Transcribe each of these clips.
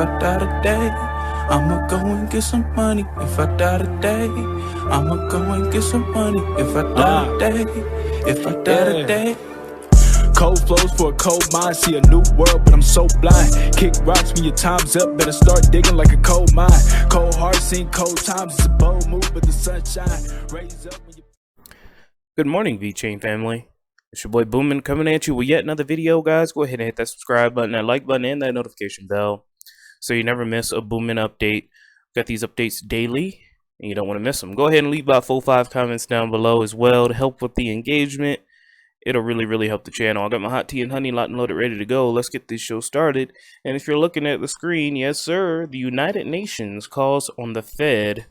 I die today, I'ma go and get some money. If I die today, I'ma go and get some money. If I die today, if I die today. Cold flows for a cold mind, see a new world, but I'm so blind. Kick rocks when your time's up, better start digging like a coal mine. Cold heart, seen cold times, it's a bold move, but the sunshine raise up when you... Good morning, VeChain family. It's your boy Boomin coming at you with yet another video, guys. Go ahead and hit that subscribe button, that like button, and that notification bell so you never miss a Boomin update. Got these updates daily, and you don't want to miss them. Go ahead and leave about 4-5 comments down below as well to help with the engagement. It'll really help the channel. I got my hot tea and honey locked and loaded, ready to go. Let's get this show started. And if you're looking at the screen, yes, sir, the United Nations calls on the Fed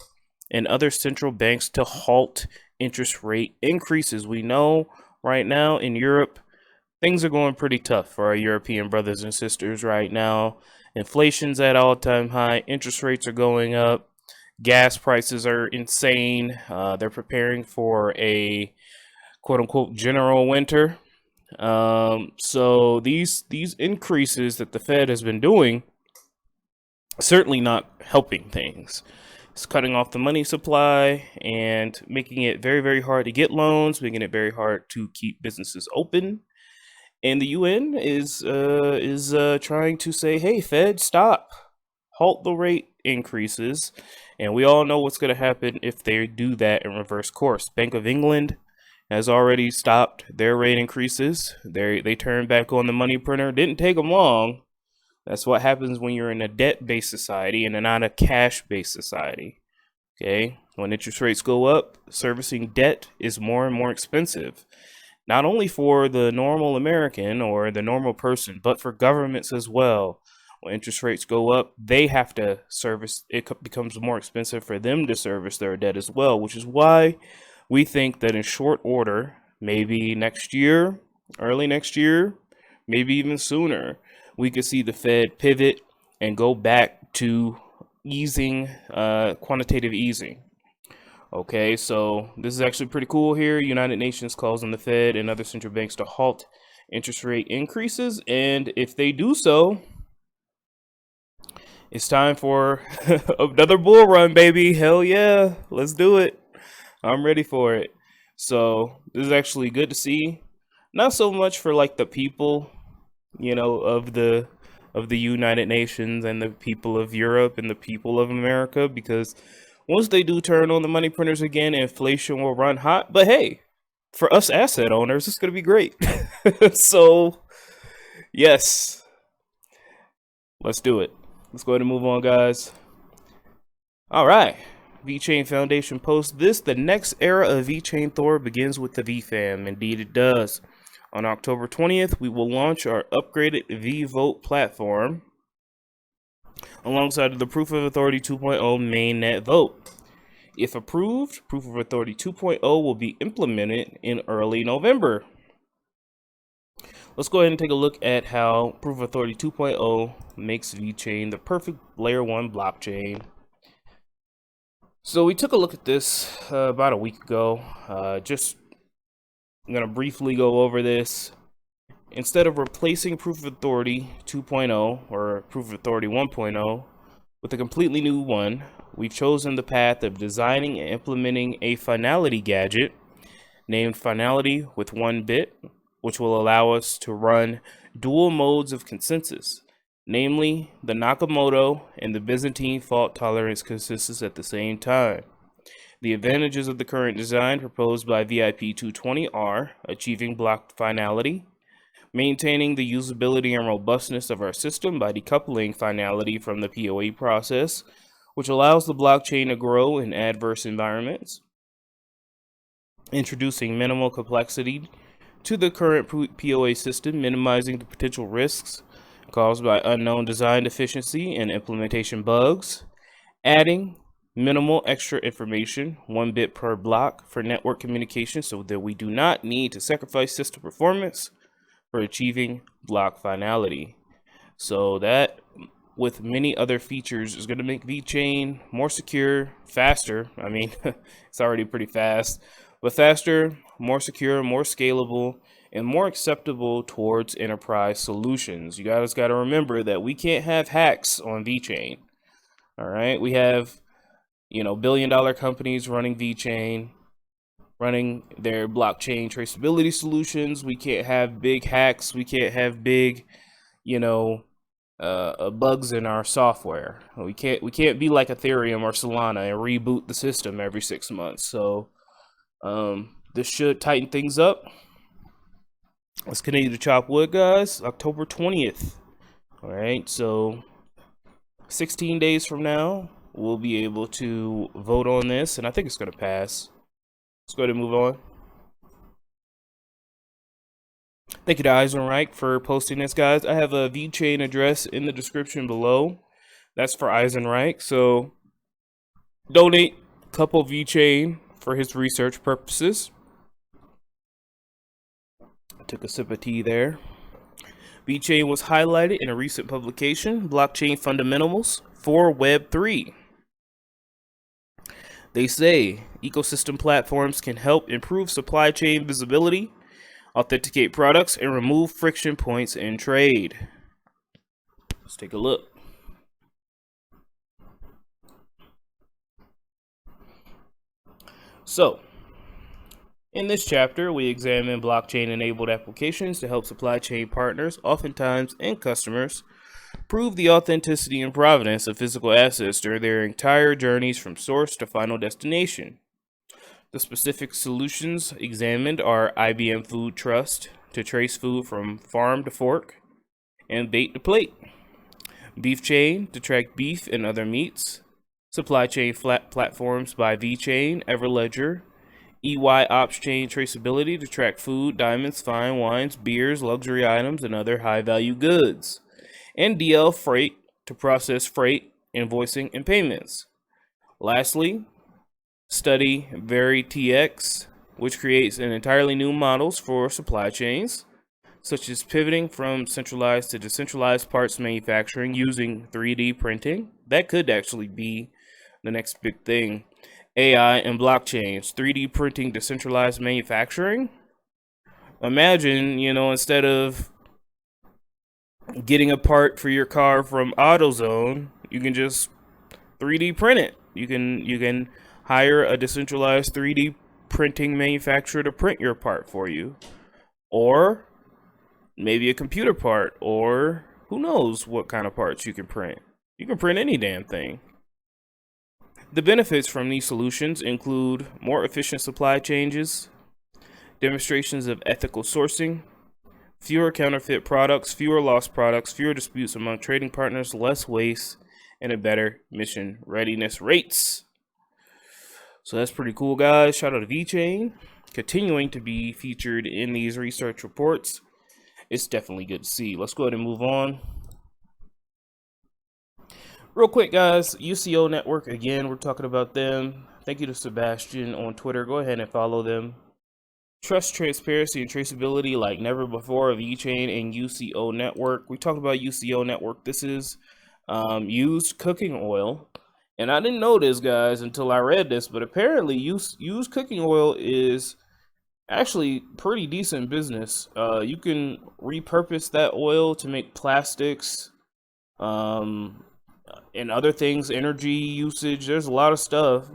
and other central banks to halt interest rate increases. We know right now in Europe, things are going pretty tough for our European brothers and sisters right now. Inflation's at all-time high. Interest rates are going up. Gas prices are insane. They're preparing for a quote-unquote general winter. So these increases that the Fed has been doing certainly not helping things. It's cutting off the money supply and making it very hard to get loans, making it very hard to keep businesses open. And the UN is trying to say, hey, Fed, stop, halt the rate increases. And we all know what's going to happen if they do that in reverse course. Bank of England has already stopped their rate increases. They turned back on the money printer. Didn't take them long. That's what happens when you're in a debt-based society and not a cash-based society. Okay, when interest rates go up, servicing debt is more and more expensive. Not only for the normal American or the normal person, but for governments as well. When interest rates go up, they have to service. It becomes more expensive for them to service their debt as well, which is why we think that in short order, maybe next year, early next year, maybe even sooner, we could see the Fed pivot and go back to easing, quantitative easing. Okay, so this is actually pretty cool here. United Nations calls on the Fed and other central banks to halt interest rate increases. And if they do so, it's time for another bull run, baby. Hell yeah, let's do it. I'm ready for it. So this is actually good to see. Not so much for like the people, you know, of the United Nations and the people of Europe and the people of America, because once they do turn on the money printers again, inflation will run hot. But hey, for us asset owners, it's gonna be great. So yes, let's do it. Let's go ahead and move on, guys. All right. VeChain Foundation posts this: the next era of VeChainThor begins with the VFam. Indeed it does. On October 20th, we will launch our upgraded VVote platform alongside the Proof of Authority 2.0 mainnet vote. If approved, Proof of Authority 2.0 will be implemented in early November. Let's go ahead and take a look at how Proof of Authority 2.0 makes VeChain the perfect layer 1 blockchain. So we took a look at this about a week ago. I'm going to briefly go over this. Instead of replacing Proof of Authority 2.0 or Proof of Authority 1.0 with a completely new one, we've chosen the path of designing and implementing a finality gadget named Finality with 1 bit, which will allow us to run dual modes of consensus. Namely, the Nakamoto and the Byzantine fault tolerance consensus at the same time. The advantages of the current design proposed by VIP 220 are achieving block finality, maintaining the usability and robustness of our system by decoupling finality from the PoE process, which allows the blockchain to grow in adverse environments, introducing minimal complexity to the current PoE system, minimizing the potential risks caused by unknown design deficiency and implementation bugs, adding minimal extra information, 1 bit per block for network communication so that we do not need to sacrifice system performance for achieving block finality. So that, with many other features, is going to make VeChain more secure, faster. I mean, it's already pretty fast, but faster, more secure, more scalable, and more acceptable towards enterprise solutions. You guys got to remember that we can't have hacks on VeChain. All right, we have, billion-dollar companies running VeChain, running their blockchain traceability solutions. We can't have big hacks. We can't have big, bugs in our software. We can't be like Ethereum or Solana and reboot the system every 6 months. So this should tighten things up. Let's continue to chop wood, guys. October 20th. All right, so 16 days from now, we'll be able to vote on this, and I think it's going to pass. Let's go ahead and move on. Thank you to Eisenreich for posting this, guys. I have a VeChain address in the description below. That's for Eisenreich. So donate a couple VeChain for his research purposes. Took a sip of tea there. VeChain was highlighted in a recent publication, Blockchain Fundamentals for Web3. They say ecosystem platforms can help improve supply chain visibility, authenticate products, and remove friction points in trade. Let's take a look. So, in this chapter, we examine blockchain-enabled applications to help supply chain partners, oftentimes end customers, prove the authenticity and provenance of physical assets during their entire journeys from source to final destination. The specific solutions examined are IBM Food Trust to trace food from farm to fork and bait to plate, VeChain to track beef and other meats, supply chain platforms by VeChain, Everledger, EY Ops Chain Traceability to track food, diamonds, fine wines, beers, luxury items, and other high-value goods, and DL Freight to process freight, invoicing, and payments. Lastly, study VeTHO, which creates an entirely new models for supply chains, such as pivoting from centralized to decentralized parts manufacturing using 3D printing. That could actually be the next big thing. AI and blockchains, 3D printing, decentralized manufacturing. Imagine, instead of getting a part for your car from AutoZone, you can just 3D print it. You can hire a decentralized 3D printing manufacturer to print your part for you, or maybe a computer part, or who knows what kind of parts you can print. You can print any damn thing. The benefits from these solutions include more efficient supply chains, demonstrations of ethical sourcing, fewer counterfeit products, fewer lost products, fewer disputes among trading partners, less waste, and a better mission readiness rates. So that's pretty cool, guys. Shout out to VeChain, continuing to be featured in these research reports. It's definitely good to see. Let's go ahead and move on. Real quick, guys, UCO Network, again, we're talking about them. Thank you to Sebastian on Twitter. Go ahead and follow them. Trust, transparency, and traceability like never before of VeChain and UCO Network. We talked about UCO Network. This is used cooking oil. And I didn't know this, guys, until I read this, but apparently used cooking oil is actually pretty decent business. You can repurpose that oil to make plastics, and other things, energy usage. There's a lot of stuff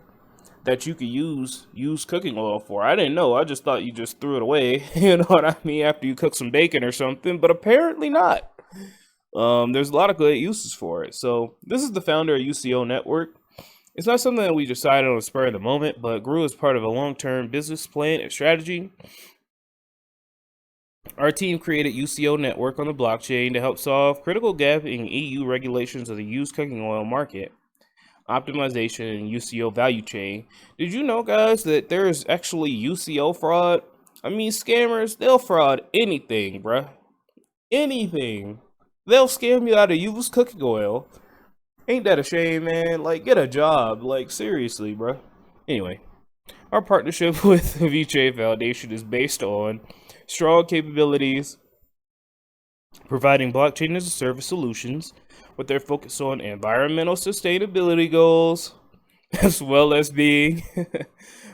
that you could use cooking oil for. I didn't know. I just thought you just threw it away, you know what I mean, after you cook some bacon or something, but apparently not. There's a lot of good uses for it. So this is the founder of UCO Network. It's not something that we decided on the spur of the moment, but grew as part of a long-term business plan and strategy. Our team created UCO Network on the blockchain to help solve critical gap in EU regulations of the used cooking oil market, optimization, and UCO value chain. Did you know, guys, that there is actually UCO fraud? I mean, scammers, they'll fraud anything, bruh. Anything. They'll scam you out of used cooking oil. Ain't that a shame, man? Like, get a job. Like, seriously, bruh. Anyway, our partnership with the VeChain Foundation is based on strong capabilities, providing blockchain as a service solutions with their focus on environmental sustainability goals, as well as being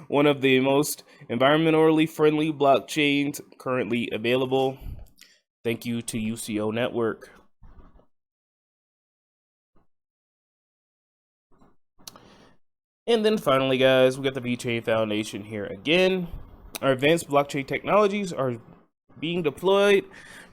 one of the most environmentally friendly blockchains currently available. Thank you to UCO Network. And then finally, guys, we got the VeChain Foundation here again. Our advanced blockchain technologies are being deployed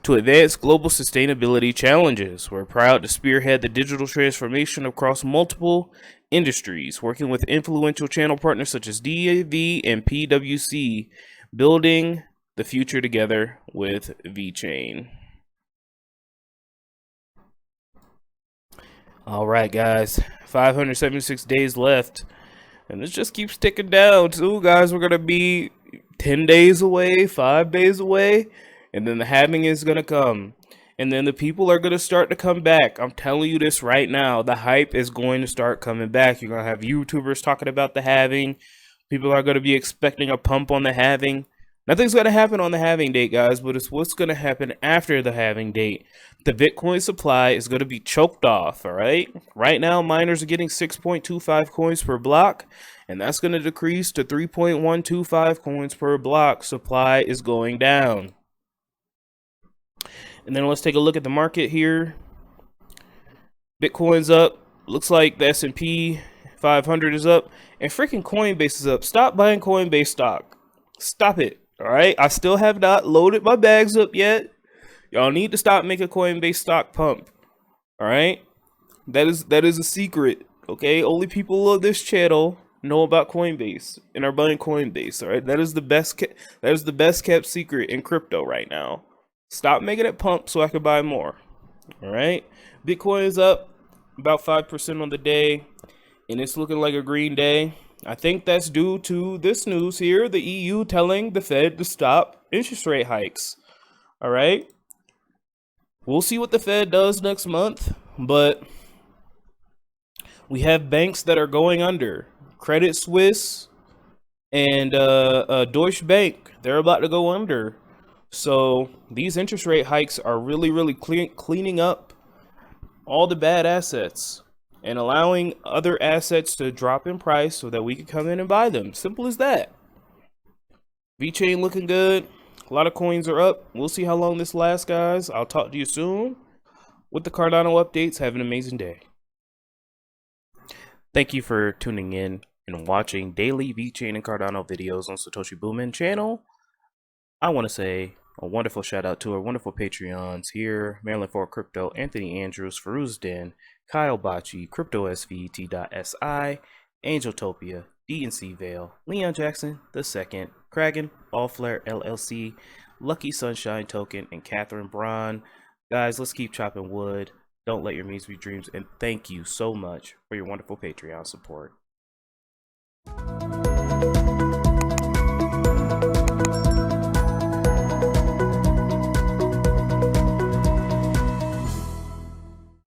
to advance global sustainability challenges. We're proud to spearhead the digital transformation across multiple industries, working with influential channel partners such as DAV and PwC, building the future together with VeChain. All right, guys, 576 days left, and this just keeps ticking down too, guys. We're gonna be 10 days away, 5 days away, and then the halving is gonna come, and then the people are gonna start to come back. I'm telling you this right now, the hype is going to start coming back. You're gonna have YouTubers talking about the halving. People are gonna be expecting a pump on the halving. Nothing's gonna happen on the halving date, guys, but it's what's gonna happen after the halving date. The Bitcoin supply is gonna be choked off. All right. Right now, miners are getting 6.25 coins per block, and that's gonna decrease to 3.125 coins per block. Supply is going down. And then let's take a look at the market here. Bitcoin's up. Looks like the S&P 500 is up, and freaking Coinbase is up. Stop buying Coinbase stock. Stop it. All right. I still have not loaded my bags up yet. Y'all need to stop making Coinbase stock pump. All right. That is a secret. Okay. Only people of this channel know about Coinbase and are buying Coinbase. All right. That is the best kept secret in crypto right now. Stop making it pump so I can buy more. All right. Bitcoin is up about 5% on the day, and it's looking like a green day. I think that's due to this news here, the EU telling the Fed to stop interest rate hikes. All right. We'll see what the Fed does next month, but we have banks that are going under. Credit Suisse and Deutsche Bank, they're about to go under. So these interest rate hikes are really cleaning up all the bad assets and allowing other assets to drop in price so that we can come in and buy them. Simple as that. VeChain looking good. A lot of coins are up. We'll see how long this lasts, guys. I'll talk to you soon with the Cardano updates. Have an amazing day. Thank you for tuning in and watching daily VeChain and Cardano videos on Satoshi Boomin channel. I want to say a wonderful shout out to our wonderful Patreons here: Maryland for Crypto, Anthony Andrews, Faruz Den, Kyle Bocci, CryptoSVT.si, Angeltopia, DNC Vale, Leon Jackson II, Kragan, Allflare LLC, Lucky Sunshine Token, and Catherine Braun. Guys, let's keep chopping wood. Don't let your means be dreams, and thank you so much for your wonderful Patreon support.